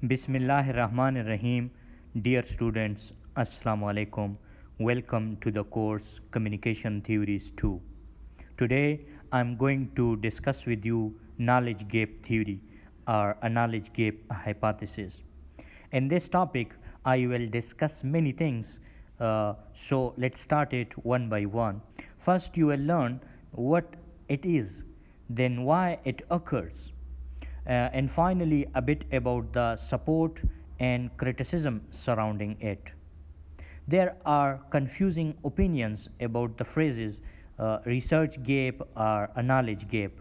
Bismillahirrahmanirrahim. Dear students, Assalamu alaikum. Welcome to the course Communication Theories 2. Today I am going to discuss with you knowledge gap theory or a knowledge gap hypothesis. In this topic, I will discuss many things. So let's start it one by one. First, you will learn what it is, then why it occurs, and finally a bit about the support and criticism surrounding it. There are confusing opinions about the phrases research gap or a knowledge gap,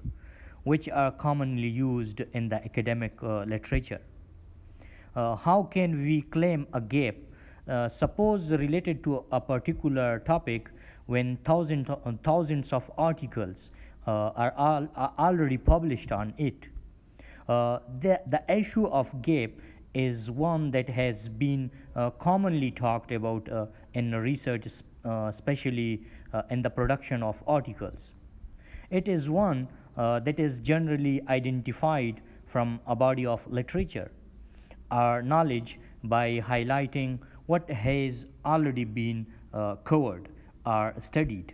which are commonly used in the academic literature. How can we claim a gap? Suppose related to a particular topic when thousands of articles are already published on it. The issue of gap is one that has been commonly talked about in research, especially in the production of articles. It is one that is generally identified from a body of literature or knowledge by highlighting what has already been covered or studied.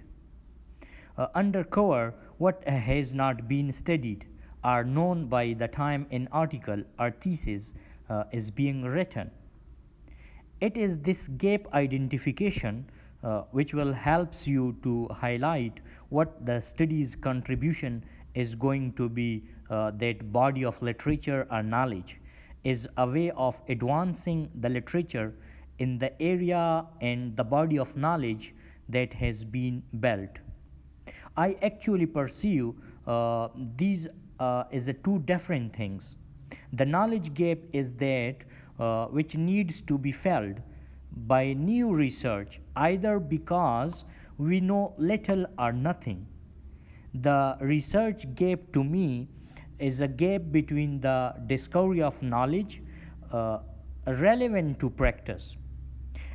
Under cover, what has not been studied are known by the time an article or thesis is being written. It is this gap identification which will helps you to highlight what the study's contribution is going to be. That body of literature or knowledge is a way of advancing the literature in the area and the body of knowledge that has been built. I actually perceive these as two different things. The knowledge gap is that which needs to be filled by new research, either because we know little or nothing. The research gap to me is a gap between the discovery of knowledge relevant to practice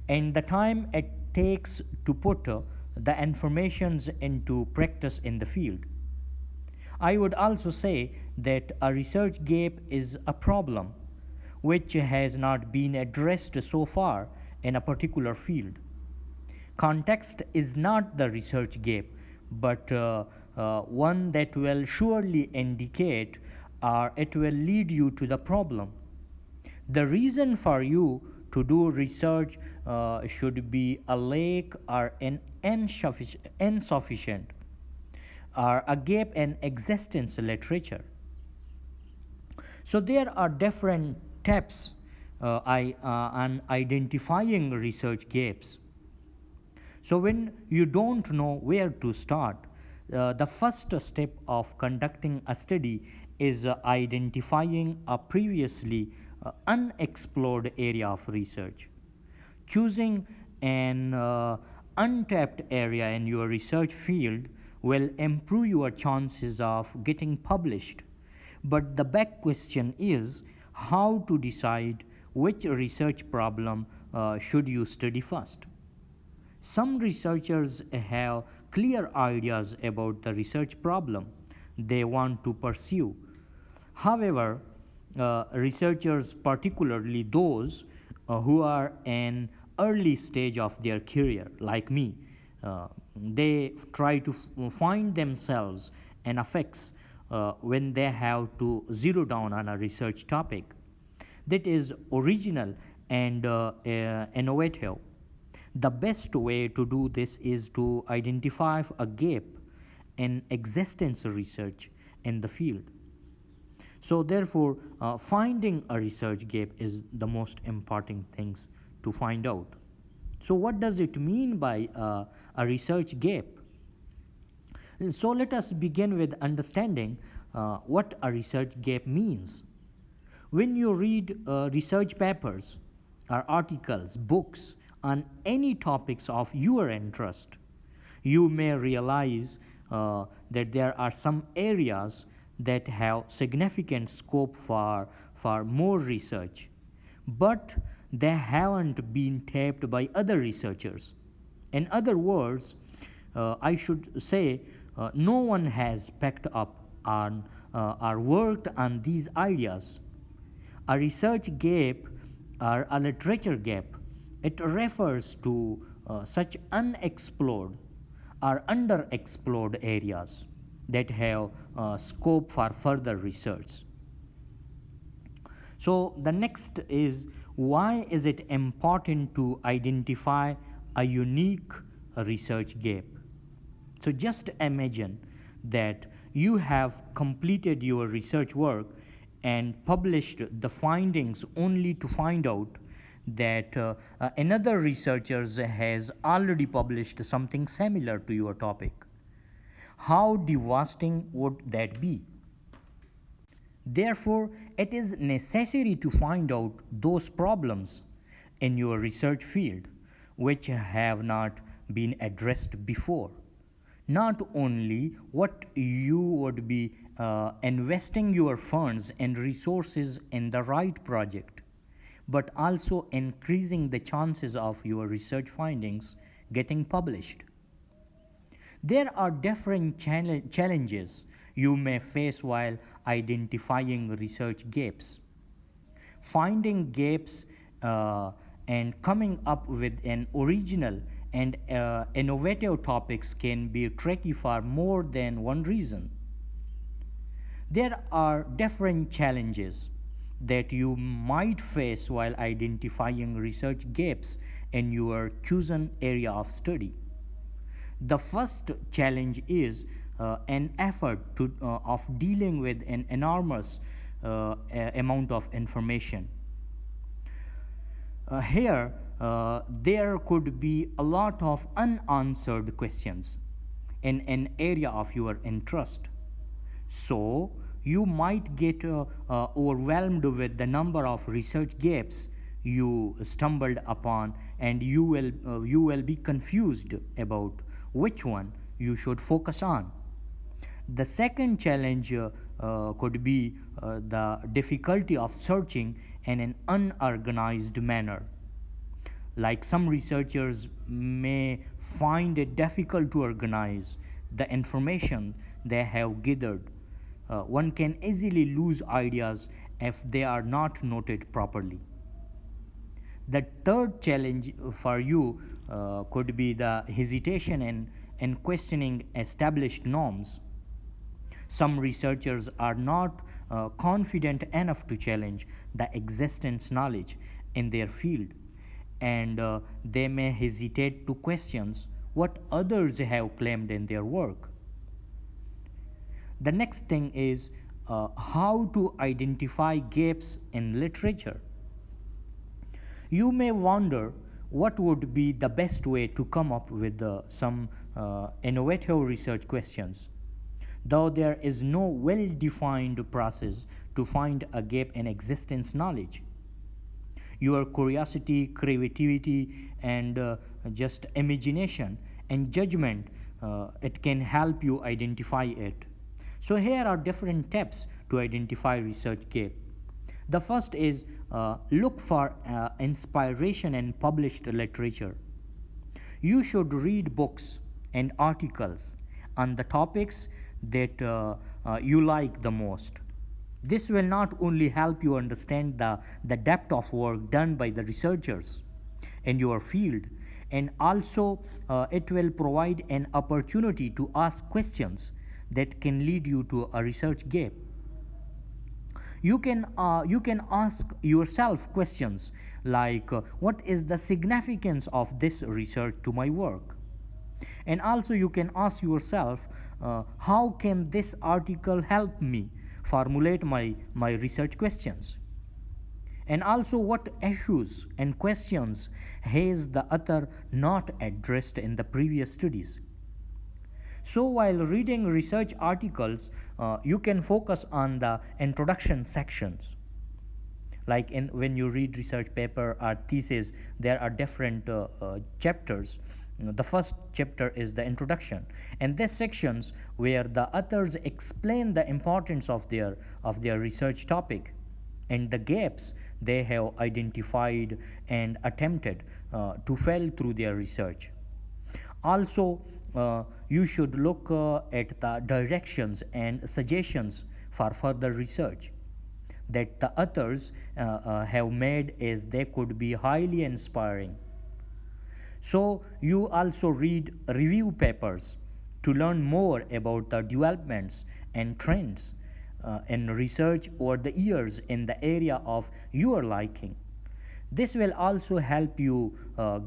and the time it takes to put the informations into practice in the field. I would also say that a research gap is a problem which has not been addressed so far in a particular field. Context is not the research gap, but one that will surely indicate or it will lead you to the problem. The reason for you to do research should be a lack or an insufficient or a gap in existence literature. So there are different steps on identifying research gaps. So when you don't know where to start, the first step of conducting a study is identifying a previously unexplored area of research. Choosing an untapped area in your research field will improve your chances of getting published. But the big question is how to decide which research problem should you study first. Some researchers have clear ideas about the research problem they want to pursue. However, researchers, particularly those who are in early stage of their career, like me, they try to find themselves in a fix when they have to zero down on a research topic that is original and innovative. The best way to do this is to identify a gap in existence research in the field. So therefore, finding a research gap is the most important things to find out. So what does it mean by a research gap? So let us begin with understanding what a research gap means. When you read research papers or articles, books on any topics of your interest, you may realize that there are some areas that have significant scope for more research, but they haven't been tapped by other researchers. In other words, I should say no one has picked up on or worked on these ideas. A research gap or a literature gap, it refers to such unexplored or underexplored areas that have scope for further research. So the next is, why is it important to identify a unique research gap? So just imagine that you have completed your research work and published the findings only to find out that another researcher has already published something similar to your topic. How devastating would that be? Therefore, it is necessary to find out those problems in your research field which have not been addressed before. Not only what you would be investing your funds and resources in the right project, but also increasing the chances of your research findings getting published. There are different challenges you may face while identifying research gaps. Finding gaps and coming up with an original and innovative topics can be tricky for more than one reason. There are different challenges that you might face while identifying research gaps in your chosen area of study. The first challenge is an effort of dealing with an enormous amount of information. Here, there could be a lot of unanswered questions in an area of your interest. So, you might get overwhelmed with the number of research gaps you stumbled upon, and you will be confused about which one you should focus on. The second challenge could be the difficulty of searching in an unorganized manner. Like some researchers may find it difficult to organize the information they have gathered. One can easily lose ideas if they are not noted properly. The third challenge for you could be the hesitation in questioning established norms. Some researchers are not confident enough to challenge the existence knowledge in their field, and they may hesitate to question what others have claimed in their work. The next thing is how to identify gaps in literature. You may wonder what would be the best way to come up with some innovative research questions. Though there is no well defined process to find a gap in existence knowledge, your curiosity, creativity, and just imagination and judgment, it can help you identify it. So here are different tips to identify research gap. The first is look for inspiration in published literature. You should read books and articles on the topics that you like the most. This will not only help you understand the depth of work done by the researchers in your field, and also it will provide an opportunity to ask questions that can lead you to a research gap. You can ask yourself questions like what is the significance of this research to my work, and also you can ask yourself how can this article help me formulate my research questions, and also what issues and questions has the author not addressed in the previous studies. So while reading research articles, you can focus on the introduction sections. Like when you read research paper or thesis, there are different chapters. The first chapter is the introduction, and these sections where the authors explain the importance of their research topic and the gaps they have identified and attempted to fill through their research. Also, you should look at the directions and suggestions for further research. that the authors have made is they could be highly inspiring. So you also read review papers to learn more about the developments and trends in research over the years in the area of your liking. This will also help you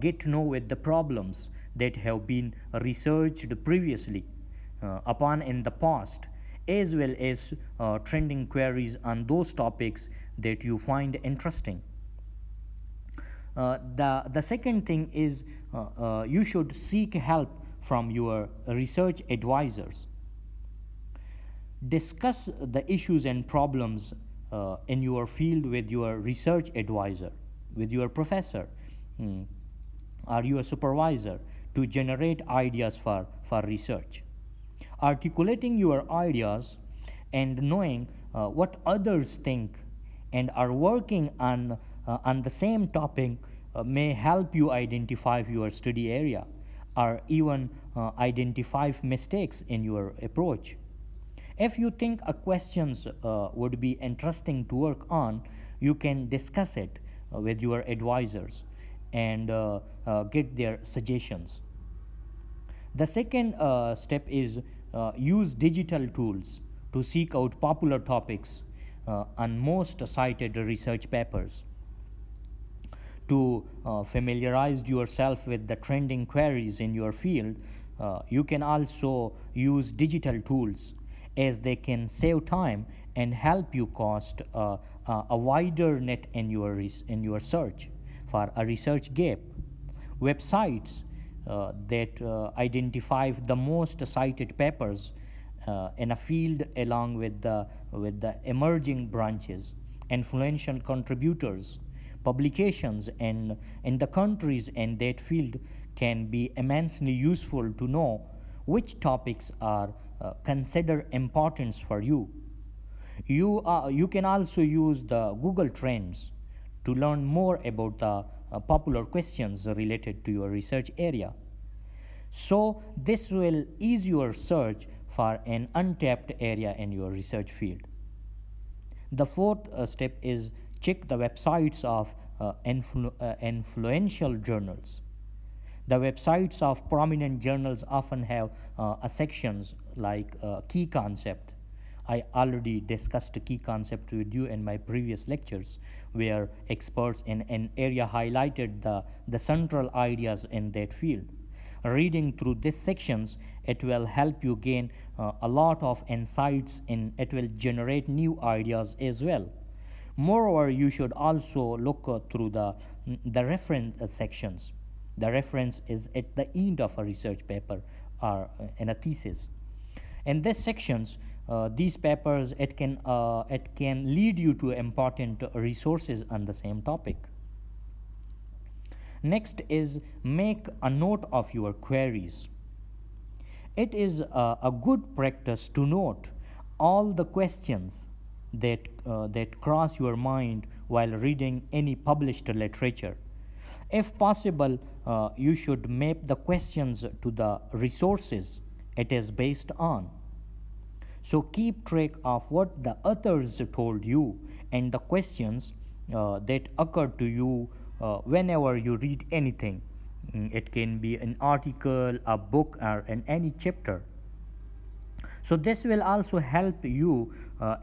get to know with the problems that have been researched previously upon in the past, as well as trending queries on those topics that you find interesting. The second thing is you should seek help from your research advisors. Discuss the issues and problems in your field with your research advisor, with your professor, or your supervisor to generate ideas for research. Articulating your ideas and knowing what others think and are working on the same topic may help you identify your study area or even identify mistakes in your approach. If you think a questions would be interesting to work on, you can discuss it with your advisors and get their suggestions. The second step is use digital tools to seek out popular topics on most cited research papers. To familiarize yourself with the trending queries in your field, you can also use digital tools as they can save time and help you cast a wider net in your search for a research gap. Websites that identify the most cited papers in a field along with the emerging branches, influential contributors, publications in the countries in that field can be immensely useful to know which topics are considered important for you. You can also use the Google Trends to learn more about the popular questions related to your research area. So this will ease your search for an untapped area in your research field. The fourth step is check the websites of influential journals. The websites of prominent journals often have sections like key concept. I already discussed key concept with you in my previous lectures, where experts in an area highlighted the central ideas in that field. Reading through these sections, it will help you gain a lot of insights and it will generate new ideas as well. Moreover, you should also look through the reference sections. The reference is at the end of a research paper or in a thesis. In these sections, these papers it can lead you to important resources on the same topic. Next is make a note of your queries. It is a good practice to note all the questions that cross your mind while reading any published literature. If possible, you should map the questions to the resources it is based on. So keep track of what the authors told you and the questions that occur to you whenever you read anything. It can be an article, a book, or in any chapter. So this will also help you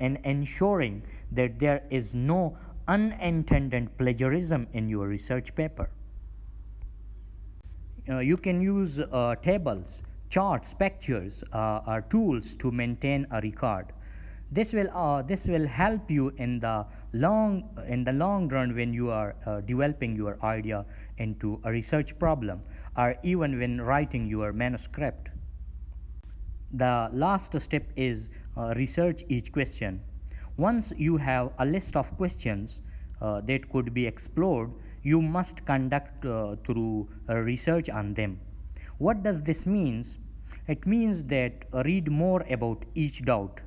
in ensuring that there is no unintended plagiarism in your research paper. You can use tables, charts, pictures, or tools to maintain a record. This will help you in the long run when you are developing your idea into a research problem or even when writing your manuscript. The last step is research each question. Once you have a list of questions that could be explored, you must conduct through research on them. What does this mean? It means that read more about each doubt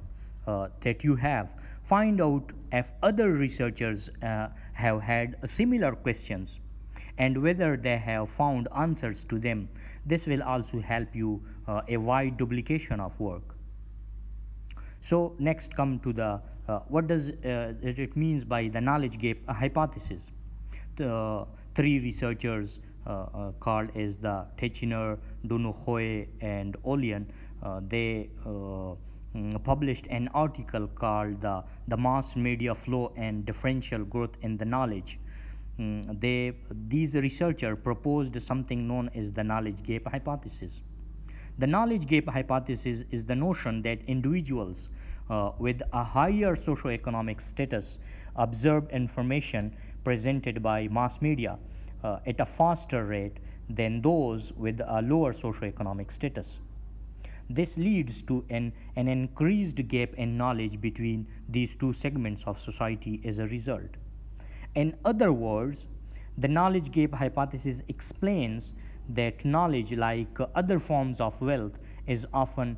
that you have. Find out if other researchers have had similar questions and whether they have found answers to them. This will also help you avoid duplication of work. So next come to the What does it means by the knowledge gap hypothesis? The three researchers called as the Techiner, Dunohoe, and Olian, they published an article called the Mass Media Flow and Differential Growth in the Knowledge. These researchers proposed something known as the knowledge gap hypothesis. The knowledge gap hypothesis is the notion that individuals with a higher socioeconomic status observe information presented by mass media at a faster rate than those with a lower socioeconomic status. This leads to an increased gap in knowledge between these two segments of society as a result. In other words, the knowledge gap hypothesis explains that knowledge, like other forms of wealth, is often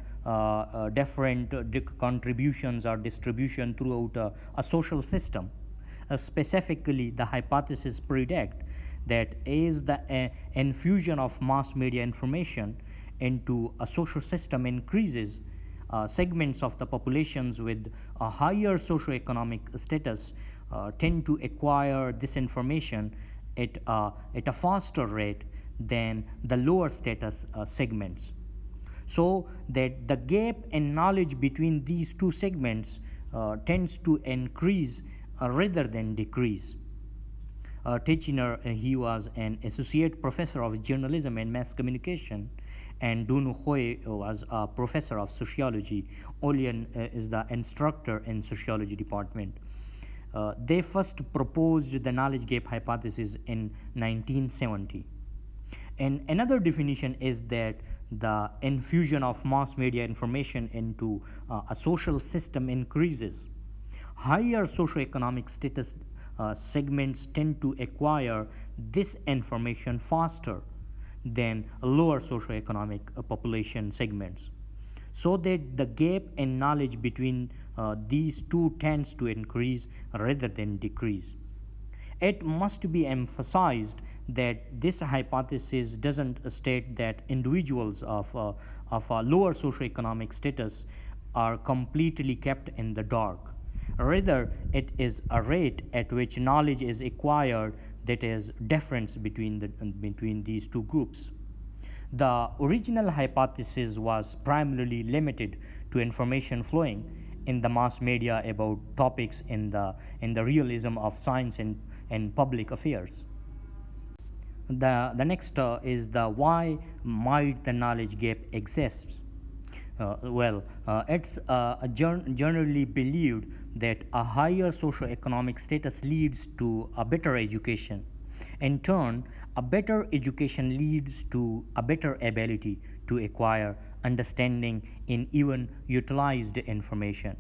different contributions or distribution throughout a social system. Specifically, the hypothesis predicts that as the infusion of mass media information into a social system increases, segments of the populations with a higher socioeconomic status tend to acquire this information at a faster rate than the lower status segments. So that the gap in knowledge between these two segments tends to increase rather than decrease. Techiner, he was an associate professor of journalism and mass communication, and Dun Hui was a professor of sociology. Olian is the instructor in sociology department. They first proposed the knowledge gap hypothesis in 1970. And another definition is that the infusion of mass media information into a social system increases. Higher socioeconomic status segments tend to acquire this information faster than lower socioeconomic population segments, so that the gap in knowledge between these two tends to increase rather than decrease. It must be emphasized that this hypothesis doesn't state that individuals of a lower socioeconomic status are completely kept in the dark. Rather, it is a rate at which knowledge is acquired that is difference between these two groups. The original hypothesis was primarily limited to information flowing in the mass media about topics in the realism of science and public affairs. The next is the why might the knowledge gap exist. It's generally believed that a higher socioeconomic status leads to a better education. In turn, a better education leads to a better ability to acquire understanding in even utilized information.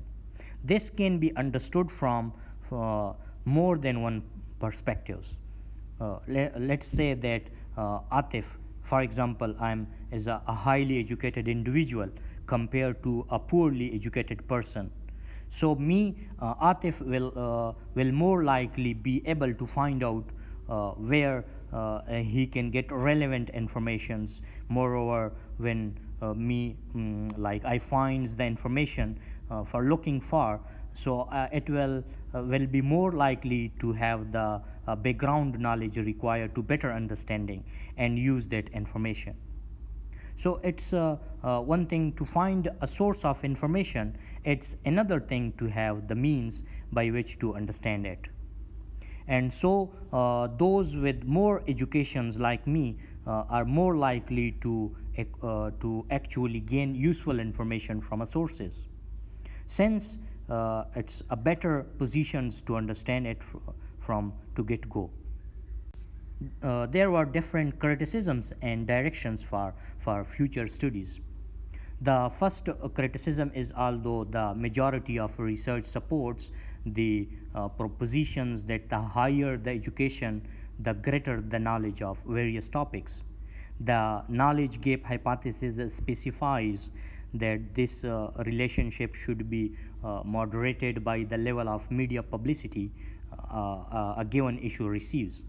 This can be understood from more than one perspectives. Let's say that Atif, for example, is a highly educated individual compared to a poorly educated person. So Atif will more likely be able to find out where he can get relevant informations. Moreover, when like I finds the information for looking for, so it will be more likely to have the background knowledge required to better understanding and use that information. So it's one thing to find a source of information, it's another thing to have the means by which to understand it. And so those with more educations like me are more likely to actually gain useful information from a sources, since it's a better positions to understand it from to get go. There were different criticisms and directions for future studies. The first criticism is, although the majority of research supports the propositions that the higher the education, the greater the knowledge of various topics, the knowledge gap hypothesis specifies that this relationship should be moderated by the level of media publicity a given issue receives.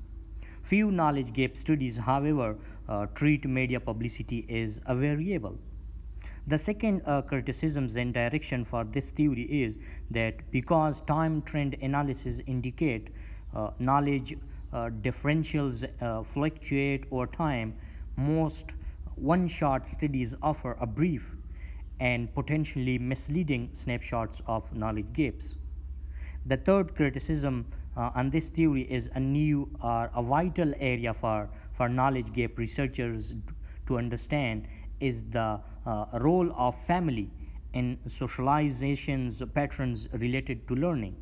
Few knowledge gap studies, however, treat media publicity as a variable. The second criticisms and direction for this theory is that because time trend analysis indicate knowledge differentials fluctuate over time, most one-shot studies offer a brief and potentially misleading snapshots of knowledge gaps. The third criticism on this theory is a new or a vital area for knowledge gap researchers to understand is the role of family in socialization's patterns related to learning.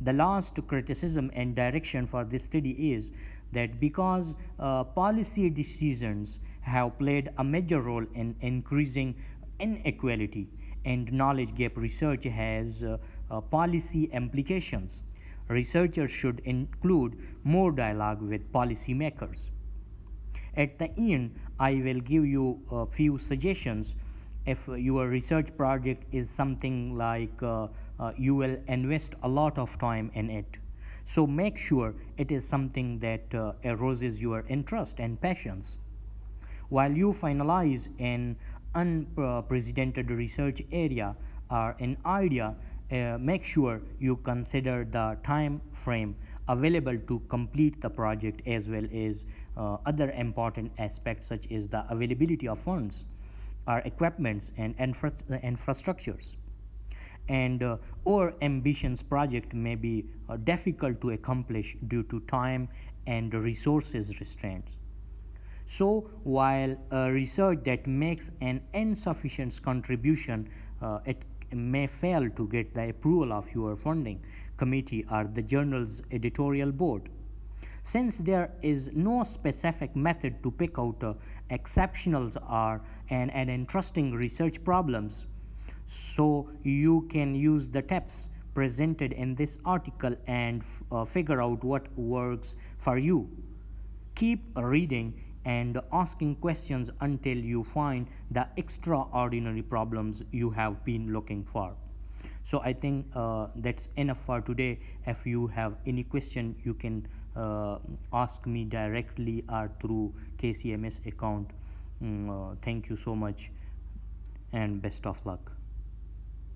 The last criticism and direction for this study is that because policy decisions have played a major role in increasing inequality and knowledge gap research has policy implications, researchers should include more dialogue with policymakers. At the end, I will give you a few suggestions. If your research project is something like you will invest a lot of time in it. So make sure it is something that arouses your interest and passions. While you finalize an unprecedented research area or an idea, make sure you consider the time frame available to complete the project as well as other important aspects such as the availability of funds or equipments and infrastructures. And our ambitions project may be difficult to accomplish due to time and resources restraints. So, while research that makes an insufficient contribution, it may fail to get the approval of your funding committee or the journal's editorial board. Since there is no specific method to pick out exceptionals or and interesting research problems, so you can use the tips presented in this article and figure out what works for you. Keep reading and asking questions until you find the extraordinary problems you have been looking for. So I think that's enough for today. If you have any question, you can ask me directly or through KCMS account. Thank you so much and best of luck.